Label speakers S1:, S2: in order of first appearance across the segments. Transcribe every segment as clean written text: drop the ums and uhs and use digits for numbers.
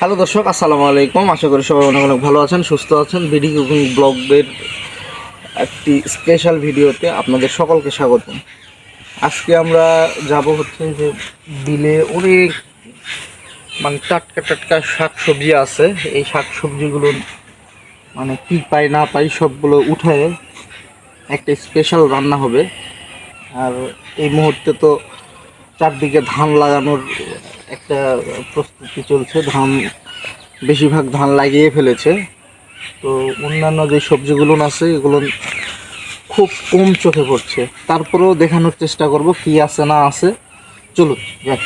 S1: Hello দর্শক, আসসালামু আলাইকুম। আশা করি সবাই অনেক অনেক ভালো আছেন, সুস্থ আছেন। বিডি কুকিং ব্লগের একটি স্পেশাল ভিডিওতে আপনাদের সকলকে স্বাগতম। আজকে আমরা যাব হচ্ছে যে বিলে অনেক টাটকা টাটকা শাক সবজি আছে। এই শাক সবজিগুলো কি পাই না পাই সবগুলো উঠে একটা স্পেশাল রান্না হবে। আর এই মুহূর্তে তো চারদিকে ধান লাগানোর একটা প্রস্তুতি চলছে। বেশিরভাগ ধান লাগিয়ে ফেলেছে। তো অন্যান্য যে সবজিগুলো আছে এগুলো খুব কম চোখে পড়ছে, তারপরেও দেখানোর চেষ্টা করব কি আছে না আছে। চলুন যাক।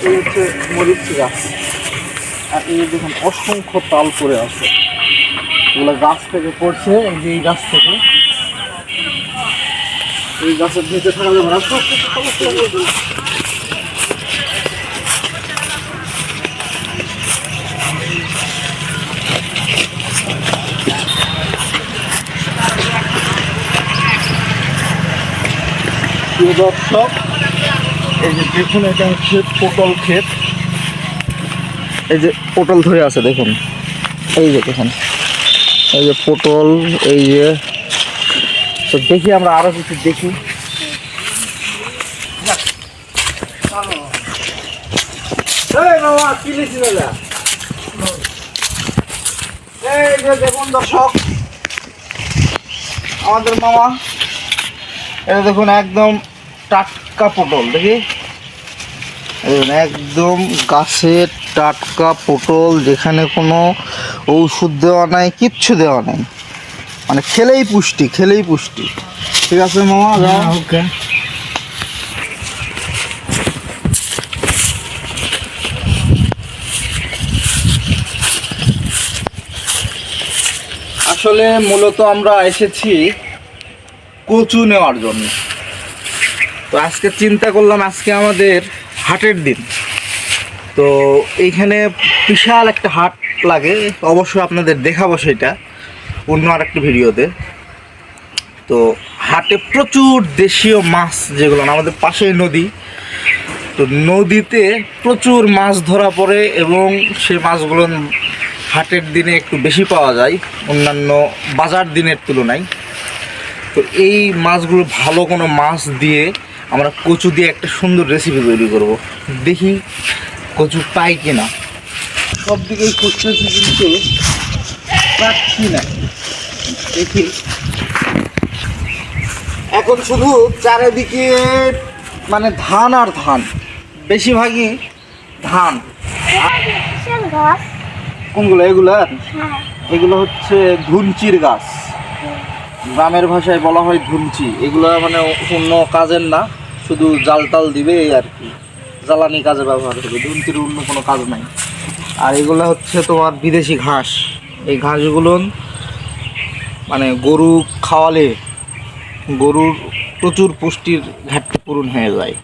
S1: এই হচ্ছে মরিচ গাছ, আর এই দেখুন অসংখ্য তাল পড়ে আছে। এগুলো গাছ থেকে পড়ছে, এই গাছ থেকে। এই গাছের নিচে থাকা যাবে না। দর্শক, এই যে দেখুন, এটা হচ্ছে পটল ক্ষেত। এই যে পটল ধরে আছে দেখুন, এই যে দেখুন, এই যে পটল। এই যে তো দেখি আমরা আরো কিছু দেখি। এই যে দেখুন দর্শক, আমাদের মামা, এটা দেখুন একদম টাটকা পটল। দেখি, একদম গাছের টাটকা পটল, যেখানে কোনো ঔষধ দেওয়া নাই, কিচ্ছু দেওয়া নাই, খেলেই পুষ্টি, খেলেই পুষ্টি। ঠিক আছে মামা, ওকে। আসলে মূলত আমরা এসেছি কচু নেওয়ার জন্য। তো আজকে চিন্তা করলাম, আজকে আমাদের হাটের দিন। তো এইখানে বিশাল একটা হাট লাগে, অবশ্যই আপনাদের দেখাবো সেটা অন্য আর একটা ভিডিওতে। তো হাটে প্রচুর দেশীয় মাছ, যেগুলো আমাদের পাশেই নদী, তো নদীতে প্রচুর মাছ ধরা পড়ে এবং সেই মাছগুলো হাটের দিনে একটু বেশি পাওয়া যায় অন্যান্য বাজার দিনের তুলনায়। তো এই মাছগুলো, ভালো কোনো মাছ দিয়ে আমরা কচু দিয়ে একটা সুন্দর রেসিপি তৈরি করব। দেখি কচু পাই কিনা। সব দিকেই খুঁজতেছি কিন্তু পাচ্ছি না। দেখি, এখন শুধু চারিদিকে ধান আর ধান, বেশিরভাগই ধান। কোনগুলো? এগুলো হচ্ছে ধুনচির গাছ, গ্রামের ভাষায় বলা হয় ধুনচি। এগুলো অন্য কাজের না, শুধু জাল টাল দিবে এই আর কি, জ্বালানি কাজে ব্যবহার হবে। ধুনচির অন্য কোনো কাজ নাই। আর এগুলো হচ্ছে তোমার বিদেশি ঘাস। এই ঘাসগুলো গরু খাওয়ালে গরুর প্রচুর পুষ্টির ঘাটতি পূরণ হয়ে যায়।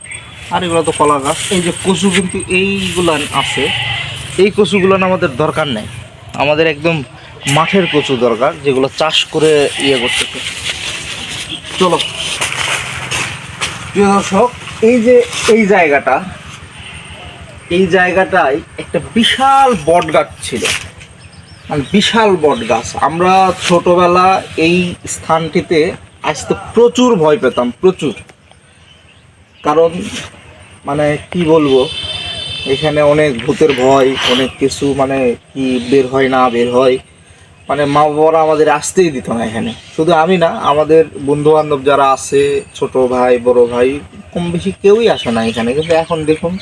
S1: আর এগুলো তো কলা গাছ। এই যে কচু, কিন্তু এইগুলো আছে, এই কচুগুলো আমাদের দরকার নেই। আমাদের একদম মাঠের কচু দরকার, যেগুলো চাষ করে করতেছে। চলো প্রিয় দর্শক, এই যে এই জায়গাটায় একটা বিশাল বট গাছ ছিল, বিশাল বট গাছ। আমরা ছোটবেলা এই স্থানটিতে আসতে প্রচুর ভয় পেতাম, প্রচুর। কারণ কি বলবো, এখানে অনেক ভূতের ভয়, অনেক কিছু কি বের হয় না বের হয়, মা বাবারা আমাদের আসতেই দিত না এখানে। শুধু আমি না, আমাদের বন্ধু বান্ধব যারা আছে, ছোট ভাই বড় ভাই, কম বেশি কেউই আসে না এখানে। কিন্তু এখন দেখুন,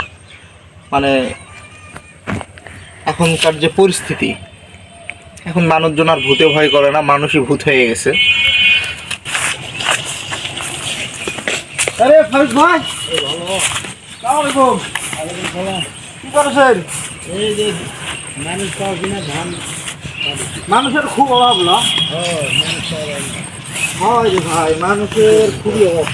S1: এখনকার যে পরিস্থিতি, এখন মানুষজন আর ভূতে ভয় করে না, মানুষই ভূত হয়ে গেছে। আরে ফারুক ভাই, কি করছেন? এই যে মানুষ পাওয়া কিনা ধান, মানুষের খুব অভাব না? হয় রে ভাই, মানুষের খুবই অভাব।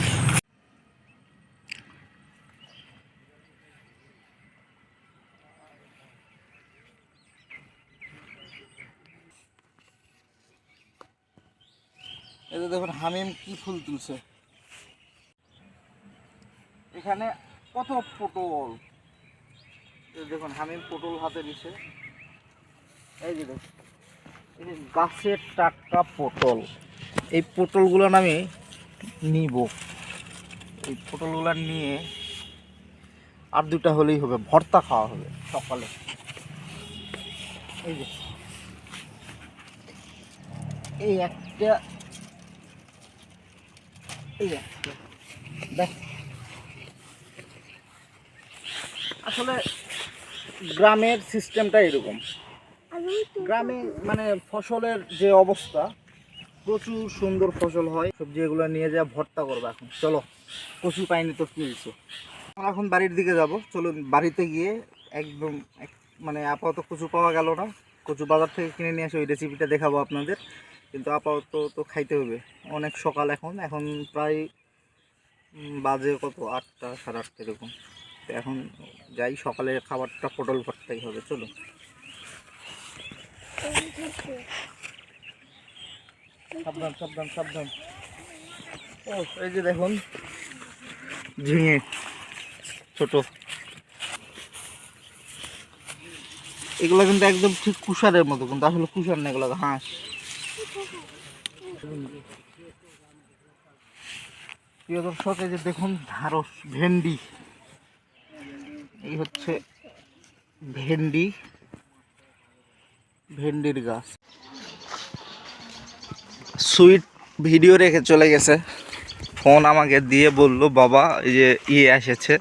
S1: এই যে দেখুন হামিম কি ফুল তুলছে, এখানে কত পটল। এই দেখুন হামিম পটল হাতে নিছে, এই যে দেখুন এই যে গাছের টাটকা পটল। এই পটলগুলো আমি নিব, এই পটলগুলো নিয়ে আর দুটা হলেই হবে, ভর্তা খাওয়া হবে সকালে। এই যে এই একটা, এই একটা দেখ। আসলে গ্রামের সিস্টেমটা এরকম, গ্রামে মানে ফসলের যে অবস্থা, প্রচুর সুন্দর ফসল হয়। সবজি এগুলো নিয়ে যা ভর্তা করবো। এখন চলো, কচু পাইনি তো কি হয়েছে, আমরা এখন বাড়ির দিকে যাব। চলুন বাড়িতে গিয়ে একদম মানে আপাতত কচু পাওয়া গেল না, কচু বাজার থেকে কিনে নিয়ে আসে, ওই রেসিপিটা দেখাবো আপনাদের। কিন্তু আপাতত তো খাইতে হবে, অনেক সকাল এখন, এখন প্রায় বাজে কত 8টা 8:30 এরকম। তো এখন যাই, সকালে খাবারটা পটল ভর্তাই হবে। চলুন। সাবধান সাবধান সাবধান। ও এই যে দেখুন ঝিঙে ছোট, এগুলো কিন্তু একদম ঠিক কুষারের মতো, কিন্তু আসলে কুষার না, এগুলো হাঁস। প্রিয় দর্শক, এই যে দেখুন ঢাড়স ভেন্ডি, এই হচ্ছে ভেন্ডি, ভেন্ডির গাছ। সুইট ভিডিও রেখে চলে গেছে, ফোন আমাকে দিয়ে বলল বাবা এই যে এসেছে,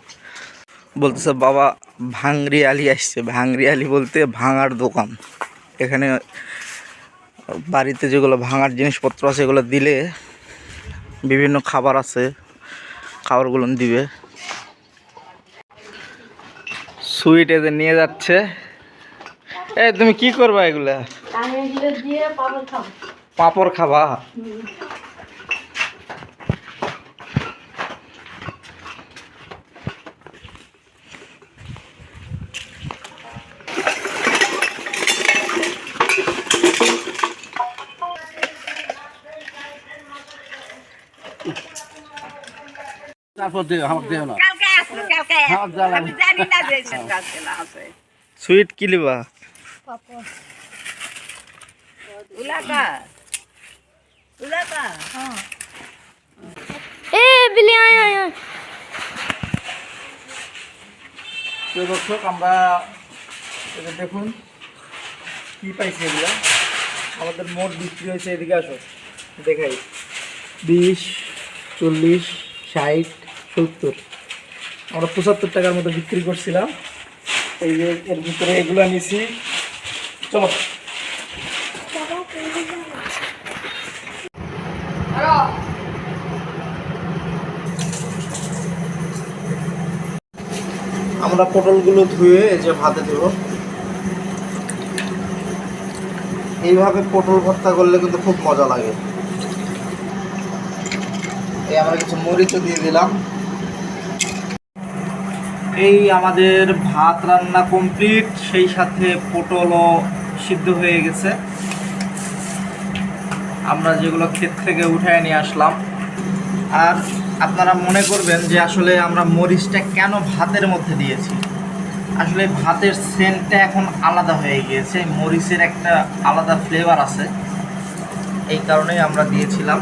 S1: বলতেছে বাবা ভাংরি আলি আসছে। ভাংরি আলি বলতে ভাঙার দোকান। এখানে বাড়িতে যেগুলো ভাঙার জিনিসপত্র আছে এগুলো দিলে বিভিন্ন খাবার আছে, খাবারগুলো দিবে। সুইট এদের নিয়ে যাচ্ছে। এই তুমি কি করবা এগুলা? পাঁপড় খাবা? সুইট কি লিবা? দর্শক আমরা দেখুন কি পাইছি এগুলা। আমাদের মোট বিক্রি হয়েছে, এদিকে আসো দেখাই, 20, 40, 60, 70, আমরা 75 টাকার মতো বিক্রি করছিলাম। এই যে এর ভিতরে এগুলো নিছি। চলো আমরা পটলগুলো ধুয়ে এই যে ভাতে দেব। এইভাবে পটল ভর্তা করলে কিন্তু খুব মজা লাগে। এই আমরা কিছু মরিচও দিয়ে দিলাম। এই আমাদের ভাত রান্না কমপ্লিট, সেই সাথে পটলও সিদ্ধ হয়ে গেছে। আমরা যেগুলো ক্ষেত থেকে উঠায় নিয়ে আসলাম। আর আপনারা মনে করবেন যে আসলে আমরা মরিচটা কেন ভাতের মধ্যে দিয়েছি। আসলে ভাতের সেন্টটা এখন আলাদা হয়ে গিয়েছে, মরিচের একটা আলাদা ফ্লেভার আছে, এই কারণেই আমরা দিয়েছিলাম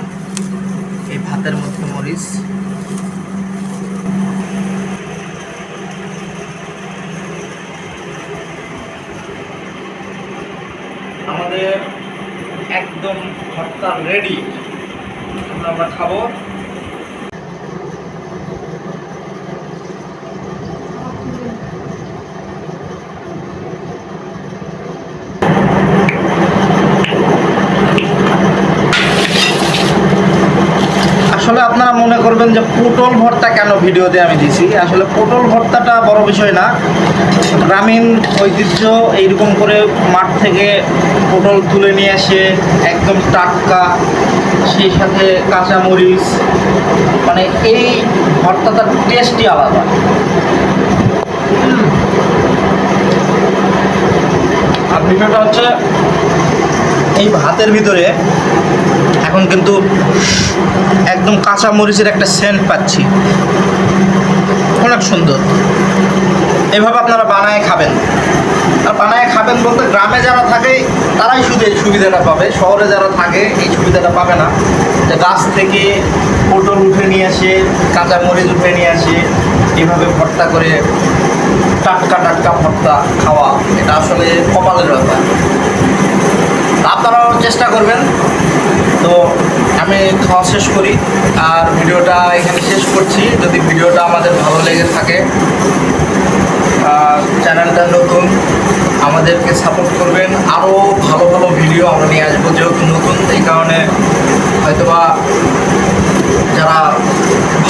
S1: এই ভাতের মধ্যে মরিচ। আমাদের একদম ভর্তা রেডি, আমরা খাবো। আসলে আপনারা মনে করবেন যে পটল ভর্তা কেন ভিডিওতে আমি দিছি। আসলে পটল ভর্তাটা বড় বিষয় না, গ্রামীণ ঐতিহ্য। এইরকম করে মাঠ থেকে পটল তুলে নিয়ে এসে একদম টাটকা, সেই সাথে কাঁচামরিচ, মানে এই ভর্তাটার টেস্টই আলাদা। আর বিষয়টা হচ্ছে
S2: এই ভাতের ভিতরে এখন কিন্তু একদম কাঁচা মরিচের একটা সেন্ট পাচ্ছি, অনেক সুন্দর। এভাবে আপনারা বানায় খাবেন। আর বানায় খাবেন বলতে গ্রামে যারা থাকে তারাই শুধু এই সুবিধাটা পাবে, শহরে যারা থাকে এই সুবিধাটা পাবে না। যে গাছ থেকে পটল উঠে নিয়ে আসে, কাঁচা মরিচ উঠে নিয়ে আসে, এইভাবে ভর্তা করে টাটকা টাটকা ভর্তা খাওয়া, এটা আসলে কপালের ব্যাপার। আপনারাও চেষ্টা করবেন। তো আমি খাওয়া শেষ করি আর ভিডিওটা এখানে শেষ করছি। যদি ভিডিওটা আমাদের ভালো লেগে থাকে, চ্যানেলটা নতুন, আমাদেরকে সাপোর্ট করবেন। আরও ভালো ভালো ভিডিও আমরা নিয়ে আসবো, যেহেতু নতুন এই কারণে হয়তোবা যারা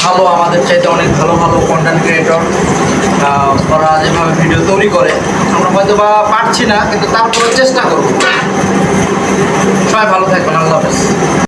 S2: ভালো, আমাদের চাইতে অনেক ভালো ভালো কন্টেন্ট ক্রিয়েটর ওরা যেভাবে ভিডিও তৈরি করে আমরা হয়তোবা পারছি না, কিন্তু তারপরে চেষ্টা করব। সবাই ভালো থাকবেন, আল্লাহ হাফেজ।